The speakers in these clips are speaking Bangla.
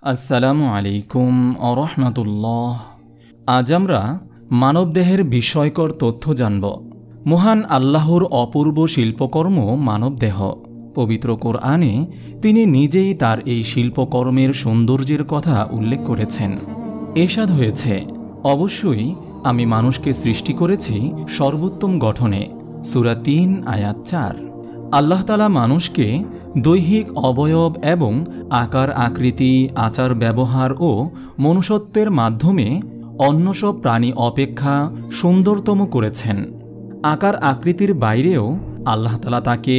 আসসালামু আলাইকুম আরহামাতুল্লাহ। আজ আমরা মানবদেহের বিস্ময়কর তথ্য জানব। মহান আল্লাহর অপূর্ব শিল্পকর্ম মানবদেহ। পবিত্র কোরআনে তিনি নিজেই তার এই শিল্পকর্মের সৌন্দর্যের কথা উল্লেখ করেছেন। এরশাদ হয়েছে, অবশ্যই আমি মানুষকে সৃষ্টি করেছি সর্বোত্তম গঠনে। সূরা ৩ আয়াত ৪। আল্লাহ তাআলা মানুষকে দৈহিক অবয়ব এবং আকার আকৃতি, আচার ব্যবহার ও মনুষ্যত্বের মাধ্যমে অন্য সব প্রাণী অপেক্ষা সুন্দরতম করেছেন। আকার আকৃতির বাইরেও আল্লাহ তাআলা তাকে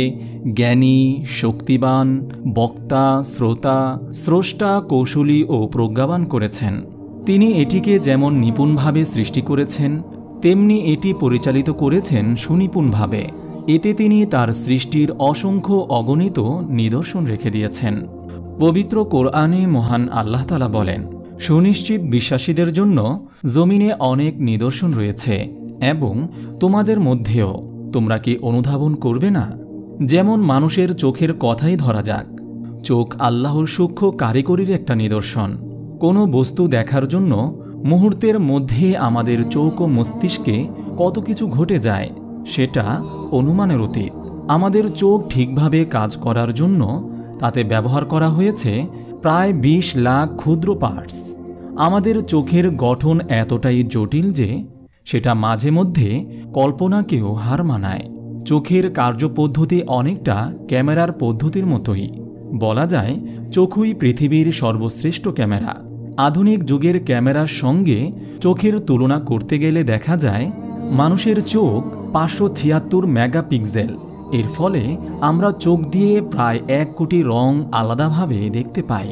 জ্ঞানী, শক্তিবান, বক্তা, শ্রোতা, স্রষ্টা, কৌশলী ও প্রজ্ঞাবান করেছেন। তিনি এটিকে যেমন নিপুণভাবে সৃষ্টি করেছেন, তেমনি এটি পরিচালিত করেছেন সুনিপুণভাবে। এতে তিনি তার সৃষ্টির অসংখ্য অগণিত নিদর্শন রেখে দিয়েছেন। পবিত্র কোরআনে মহান আল্লাহ তাআলা বলেন, সুনিশ্চিত বিশ্বাসীদের জন্য জমিনে অনেক নিদর্শন রয়েছে এবং তোমাদের মধ্যেও তোমরা কি অনুধাবন করবে না? যেমন মানুষের চোখের কথাই ধরা যাক। চোখ আল্লাহর সূক্ষ্ম কারিগরির একটা নিদর্শন। কোনো বস্তু দেখার জন্য মুহূর্তের মধ্যে আমাদের চোখ ও মস্তিষ্কে কত কিছু ঘটে যায়, সেটা অনুমানের অতীত। আমাদের চোখ ঠিকভাবে কাজ করার জন্য তাতে ব্যবহার করা হয়েছে প্রায় ২০ লাখ ক্ষুদ্র পার্টস। আমাদের চোখের গঠন এতটাই জটিল যে সেটা মাঝে মধ্যে কল্পনাকেও হার মানায়। চোখের কার্যপদ্ধতি অনেকটা ক্যামেরার পদ্ধতির মতোই। বলা যায় চোখই পৃথিবীর সর্বশ্রেষ্ঠ ক্যামেরা। আধুনিক যুগের ক্যামেরার সঙ্গে চোখের তুলনা করতে গেলে দেখা যায় মানুষের চোখ ৫৭৬ মেগাপিক্সেল। এর ফলে আমরা চোখ দিয়ে প্রায় ১ কোটি রং আলাদাভাবে দেখতে পাই।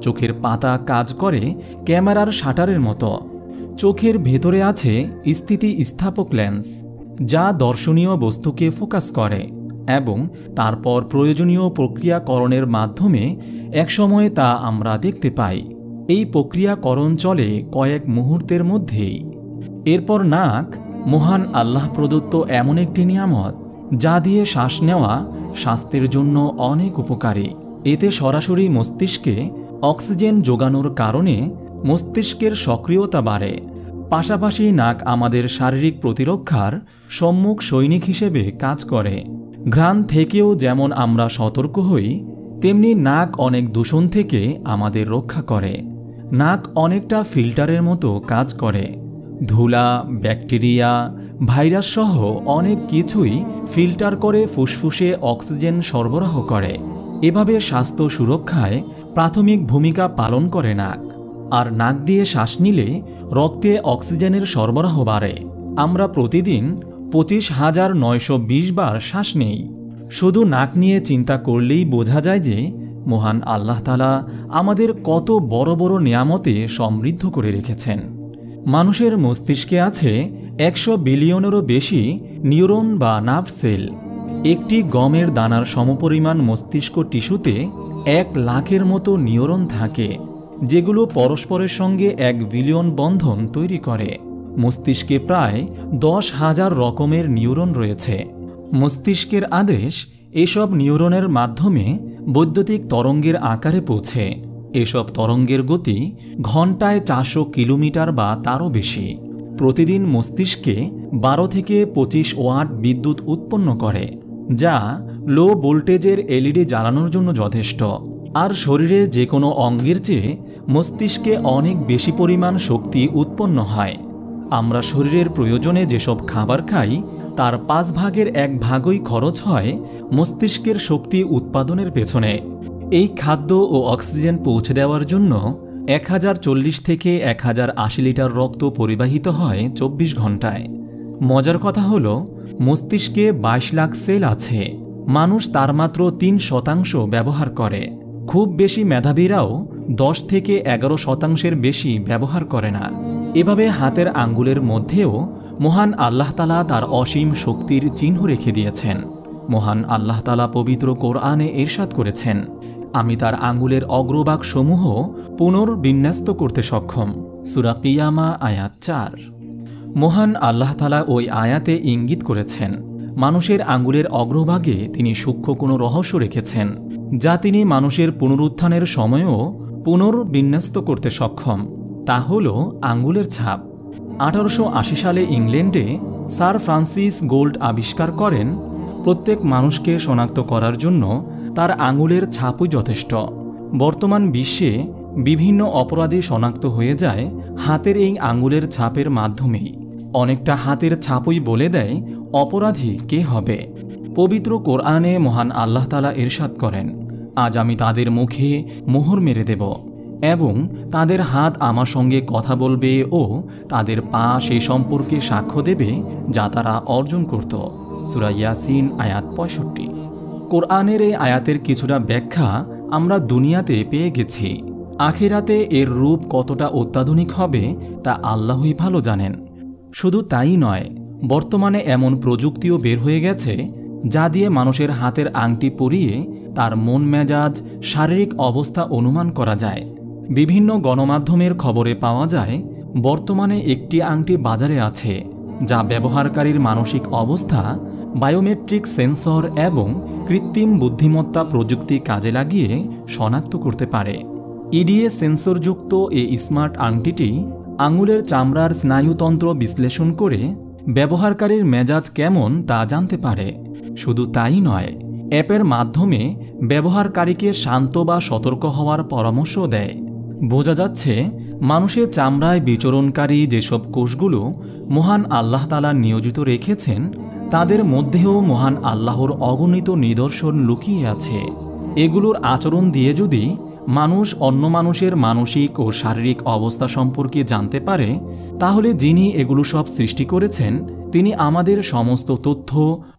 চোখের পাতা কাজ করে ক্যামেরার শাটারের মতো। চোখের ভেতরে আছে স্থিতিস্থাপক লেন্স, যা দর্শনীয় বস্তুকে ফোকাস করে এবং তারপর প্রয়োজনীয় প্রক্রিয়াকরণের মাধ্যমে একসময় তা আমরা দেখতে পাই। এই প্রক্রিয়াকরণ চলে কয়েক মুহূর্তের মধ্যেই। এরপর নাক মহান আল্লাহ প্রদত্ত এমন একটি নিয়ামত, যা দিয়ে শ্বাস নেওয়া স্বাস্থ্যের জন্য অনেক উপকারী। এতে সরাসরি মস্তিষ্কে অক্সিজেন যোগানোর কারণে মস্তিষ্কের সক্রিয়তা বাড়ে। পাশাপাশি নাক আমাদের শারীরিক প্রতিরক্ষার সম্মুখ সৈনিক হিসেবে কাজ করে। ঘ্রাণ থেকেও যেমন আমরা সতর্ক হই, তেমনি নাক অনেক দূষণ থেকে আমাদের রক্ষা করে। নাক অনেকটা ফিল্টারের মতো কাজ করে। ধুলা, ব্যাকটেরিয়া, ভাইরাস সহ অনেক কিছুই ফিল্টার করে ফুসফুসে অক্সিজেন সরবরাহ করে। এভাবে স্বাস্থ্য সুরক্ষায় প্রাথমিক ভূমিকা পালন করে নাক। আর নাক দিয়ে শ্বাস নিলে রক্তে অক্সিজেনের সরবরাহ বাড়ে। আমরা প্রতিদিন ২৫,৯২০ বার শ্বাস নেই। শুধু নাক নিয়ে চিন্তা করলেই বোঝা যায় যে মহান আল্লাহ তাআলা আমাদের কত বড় বড় নিয়ামতে সমৃদ্ধ করে রেখেছেন। মানুষের মস্তিষ্কে আছে ১০০ বিলিয়নেরও বেশি নিউরন বা নার্ভ সেল। একটি গমের দানার সমপরিমাণ মস্তিষ্ক টিস্যুতে ১ লাখের মতো নিউরন থাকে, যেগুলো পরস্পরের সঙ্গে ১ বিলিয়ন বন্ধন তৈরি করে। মস্তিষ্কে প্রায় ১০,০০০ রকমের নিউরন রয়েছে। মস্তিষ্কের আদেশ এসব নিউরনের মাধ্যমে বৈদ্যুতিক তরঙ্গের আকারে পৌঁছে। এসব তরঙ্গের গতি ঘন্টায় ৪০০ কিলোমিটার বা তারও বেশি। প্রতিদিন মস্তিষ্কে ১২ থেকে ২৫ ওয়াট বিদ্যুৎ উৎপন্ন করে, যা লো ভোল্টেজের এলইডি জ্বালানোর জন্য যথেষ্ট। আর শরীরের যে কোনো অঙ্গের চেয়ে মস্তিষ্কে অনেক বেশি পরিমাণ শক্তি উৎপন্ন হয়। আমরা শরীরের প্রয়োজনে যেসব খাবার খাই, তার ৫ ভাগের ১ ভাগই খরচ হয় মস্তিষ্কের শক্তি উৎপাদনের পেছনে। এই খাদ্য ও অক্সিজেন পৌঁছে দেওয়ার জন্য ১০৪০ থেকে ১০৮০ লিটার রক্ত পরিবাহিত হয় ২৪ ঘন্টায়। মজার কথা হলো, মস্তিষ্কে ২২ লাখ সেল আছে। মানুষ তার মাত্র ৩% ব্যবহার করে। খুব বেশি মেধাবীরাও ১০ থেকে ১১% বেশি ব্যবহার করে না। এভাবে হাতের আঙ্গুলের মধ্যেও মহান আল্লাহ তাআলা তার অসীম শক্তির চিহ্ন রেখে দিয়েছেন। মহান আল্লাহ তাআলা পবিত্র কোরআনে ইরশাদ করেছেন, আমি তার আঙ্গুলের অগ্রভাগ সমূহ পুনর্বিন্যস্ত করতে সক্ষম। সূরা কিয়ামা আয়াত ৪। মহান আল্লাহ তাআলা ওই আয়াতে ইঙ্গিত করেছেন, মানুষের আঙ্গুলের অগ্রভাগে তিনি সূক্ষ্ম কোনো রহস্য রেখেছেন, যা তিনি মানুষের পুনরুত্থানের সময়ও পুনর্বিন্যস্ত করতে সক্ষম, তা হল আঙ্গুলের ছাপ। 1880 সালে ইংল্যান্ডে স্যার ফ্রান্সিস গোল্ড আবিষ্কার করেন প্রত্যেক মানুষকে শনাক্ত করার জন্য তার আঙুলের ছাপই যথেষ্ট। বর্তমান বিশ্বে বিভিন্ন অপরাধী শনাক্ত হয়ে যায় হাতের এই আঙুলের ছাপের মাধ্যমেই। অনেকটা হাতের ছাপই বলে দেয় অপরাধী কে হবে। পবিত্র কোরআনে মহান আল্লাহ তাআলা ইরশাদ করেন, আজ আমি তাদের মুখে মোহর মেরে দেব এবং তাদের হাত আমার সঙ্গে কথা বলবে ও তাদের পা সে সম্পর্কে সাক্ষ্য দেবে যা তারা অর্জন করত। সূরা ইয়াসিন আয়াত 65। কোরআনের এই আয়াতের কিছুটা ব্যাখ্যা আমরা দুনিয়াতে পেয়ে গেছি। আখিরাতে এর রূপ কতটা অত্যাধুনিক হবে তা আল্লাহই ভালো জানেন। শুধু তাই নয়, বর্তমানে এমন প্রযুক্তিও বের হয়ে গেছে যা দিয়ে মানুষের হাতের আংটি পরিয়ে তার মন মেজাজ, শারীরিক অবস্থা অনুমান করা যায়। বিভিন্ন গণমাধ্যমের খবরে পাওয়া যায় বর্তমানে একটি আংটি বাজারে আছে যা ব্যবহারকারীর মানসিক অবস্থা, বায়োমেট্রিক সেন্সর এবং কৃত্রিম বুদ্ধিমত্তা প্রযুক্তি কাজে লাগিয়ে শনাক্ত করতে পারে। ইডিএ সেন্সরযুক্ত এই স্মার্ট আংটিটি আঙুলের চামড়ার স্নায়ুতন্ত্র বিশ্লেষণ করে ব্যবহারকারীর মেজাজ কেমন তা জানতে পারে। শুধু তাই নয়, অ্যাপের মাধ্যমে ব্যবহারকারীকে শান্ত বা সতর্ক হওয়ার পরামর্শ দেয়। বোঝা যাচ্ছে মানুষের চামড়ায় বিচরণকারী যেসব কোষগুলো মহান আল্লাহ তাআলা নিয়োজিত রেখেছেন তাদের মধ্যেও মহান আল্লাহর অগণিত নিদর্শন লুকিয়ে আছে। এগুলোর আচরণ দিয়ে যদি মানুষ অন্য মানুষের মানসিক ও শারীরিক অবস্থা সম্পর্কে জানতে পারে, তাহলে যিনি এগুলো সব সৃষ্টি করেছেন তিনি আমাদের সমস্ত তথ্য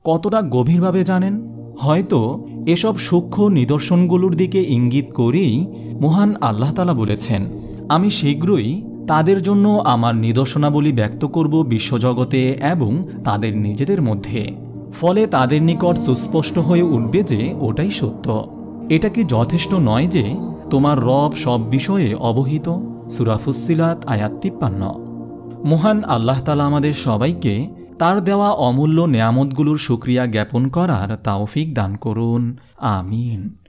কতটা গভীরভাবে জানেন। হয়তো এসব সূক্ষ্ম নিদর্শনগুলোর দিকে ইঙ্গিত করেই মহান আল্লাহ তাআলা বলেছেন, আমি শীঘ্রই তাদের জন্য আমার নিদর্শনাবলী ব্যক্ত করব বিশ্বজগতে এবং তাদের নিজেদের মধ্যে। ফলে তাদের নিকট সুস্পষ্ট হয়ে উঠবে যে ওটাই সত্য। এটা কি যথেষ্ট নয় যে তোমার রব সব বিষয়ে অবহিত? সূরা ফুসসিলাত আয়াত 53। মহান আল্লাহ তাআলা আমাদের সবাইকে তার দেওয়া অমূল্য নেয়ামতগুলোর শুকরিয়া জ্ঞাপন করার তৌফিক দান করুন। আমিন।